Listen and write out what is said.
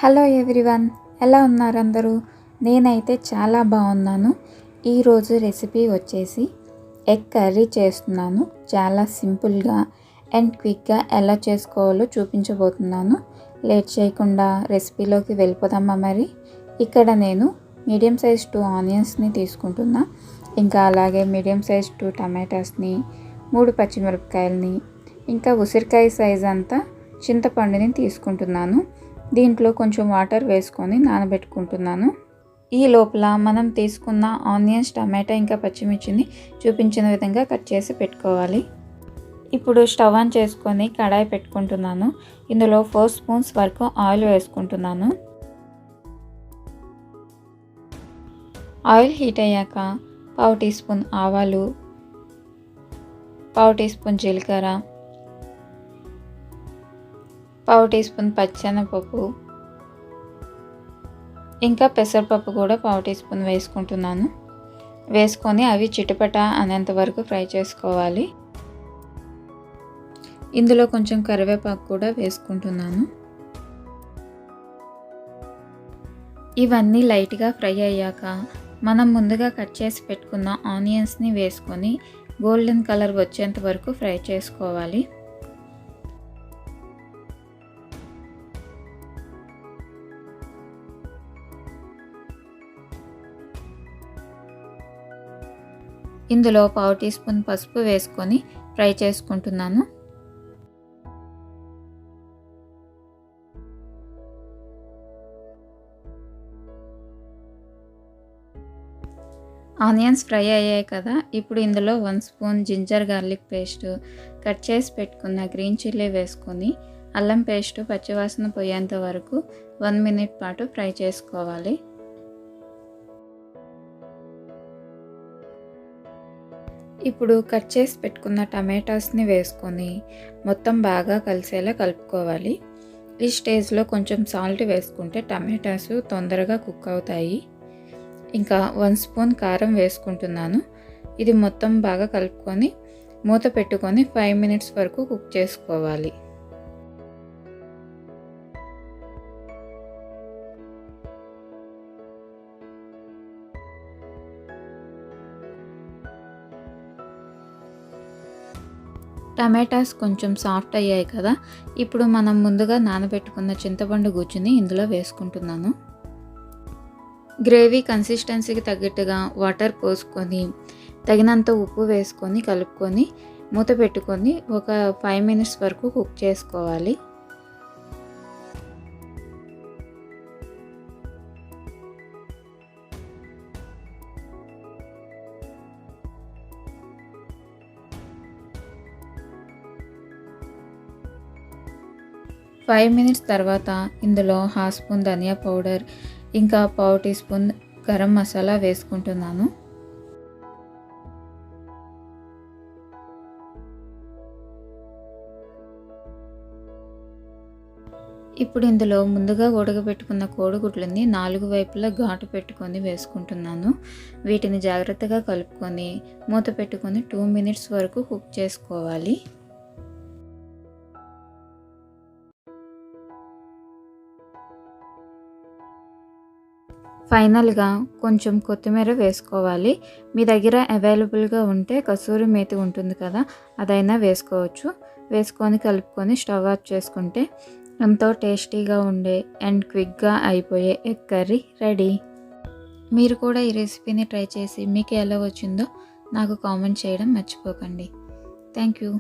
Hello everyone, ఎలా ఉన్నారు అందరూ? నేనైతే చాలా బాగున్నాను. ఈరోజు రెసిపీ వచ్చేసి ఎగ్ కర్రీ చేస్తున్నాను. చాలా సింపుల్గా అండ్ క్విక్గా ఎలా చేసుకోవాలో చూపించబోతున్నాను. లేట్ చేయకుండా రెసిపీలోకి వెళ్ళిపోదామా మరి? ఇక్కడ నేను మీడియం సైజ్ 2 ఆనియన్స్ని తీసుకుంటున్నా. ఇంకా అలాగే మీడియం సైజ్ 2 టమాటాస్ని, 3 పచ్చిమిరపకాయలని, ఇంకా ఉసిరికాయ సైజ్ అంతా చింతపండుని తీసుకుంటున్నాను. దీంట్లో కొంచెం వాటర్ వేసుకొని నానబెట్టుకుంటున్నాను. ఈ లోపల మనం తీసుకున్న ఆనియన్స్, టమాటా ఇంకా పచ్చిమిర్చిని చూపించిన విధంగా కట్ చేసి పెట్టుకోవాలి. ఇప్పుడు స్టవ్ ఆన్ చేసుకొని కడాయి పెట్టుకుంటున్నాను. ఇందులో 4 స్పూన్స్ వరకు ఆయిల్ వేసుకుంటున్నాను. ఆయిల్ హీట్ అయ్యాక 1/2 టీ స్పూన్ ఆవాలు, 1/2 టీ స్పూన్ జీలకర్ర, 1/2 టీ స్పూన్ పచ్చెనపప్పు, ఇంకా పెసరపప్పు కూడా 1/2 టీ స్పూన్ వేసుకుంటున్నాను. వేసుకొని అవి చిటపట అనేంత వరకు ఫ్రై చేసుకోవాలి. ఇందులో కొంచెం కరివేపాకు కూడా వేసుకుంటున్నాను. ఇవన్నీ లైట్గా ఫ్రై అయ్యాక మనం ముందుగా కట్ చేసి పెట్టుకున్న ఆనియన్స్ని వేసుకొని గోల్డెన్ కలర్ వచ్చేంత వరకు ఫ్రై చేసుకోవాలి. ఇందులో 1/2 టీ స్పూన్ పసుపు వేసుకొని ఫ్రై చేసుకుంటున్నాను. ఆనియన్స్ ఫ్రై అయ్యాయి కదా, ఇప్పుడు ఇందులో 1 spoon ginger garlic paste, cut చేసి పెట్టుకున్న గ్రీన్ చిల్లీ వేసుకొని అల్లం పేస్ట్ పచ్చివాసన పోయేంత వరకు 1 మినిట్ పాటు ఫ్రై చేసుకోవాలి. ఇప్పుడు కట్ చేసి పెట్టుకున్న టమాటాస్ని వేసుకొని మొత్తం బాగా కలిసేలా కలుపుకోవాలి. ఈ స్టేజ్లో కొంచెం సాల్ట్ వేసుకుంటే టమాటాస్ తొందరగా కుక్ అవుతాయి. ఇంకా 1 స్పూన్ కారం వేసుకుంటున్నాను. ఇది మొత్తం బాగా కలుపుకొని మూత పెట్టుకొని 5 మినిట్స్ వరకు కుక్ చేసుకోవాలి. టమాటాస్ కొంచెం సాఫ్ట్ అయ్యాయి కదా, ఇప్పుడు మనం ముందుగా నానబెట్టుకున్న చింతపండు గుజ్జుని ఇందులో వేసుకుంటున్నాను. గ్రేవీ కన్సిస్టెన్సీకి తగ్గట్టుగా వాటర్ పోసుకొని తగినంత ఉప్పు వేసుకొని కలుపుకొని మూత పెట్టుకొని ఒక 5 మినిట్స్ వరకు కుక్ చేసుకోవాలి. ఫైవ్ మినిట్స్ తర్వాత ఇందులో 1/2 స్పూన్ ధనియా పౌడర్, ఇంకా 1/2 టీ స్పూన్ గరం మసాలా వేసుకుంటున్నాను. ఇప్పుడు ఇందులో ముందుగా ఉడకబెట్టుకున్న కోడిగుడ్లని 4 వైపులా ఘాటు పెట్టుకొని వేసుకుంటున్నాను. వీటిని జాగ్రత్తగా కలుపుకొని మూత పెట్టుకొని 2 మినిట్స్ వరకు కుక్ చేసుకోవాలి. ఫైనల్గా కొంచెం కొత్తిమీర వేసుకోవాలి. మీ దగ్గర అవైలబుల్గా ఉంటే కసూరి మేతి ఉంటుంది కదా, అదైనా వేసుకోవచ్చు. వేసుకొని కలుపుకొని స్టవ్ ఆఫ్ చేసుకుంటే ఎంతో టేస్టీగా ఉండే అండ్ క్విక్గా అయిపోయే ఎగ్ కర్రీ రెడీ. మీరు కూడా ఈ రెసిపీని ట్రై చేసి మీకు ఎలా వచ్చిందో నాకు కామెంట్ చేయడం మర్చిపోకండి. Thank you.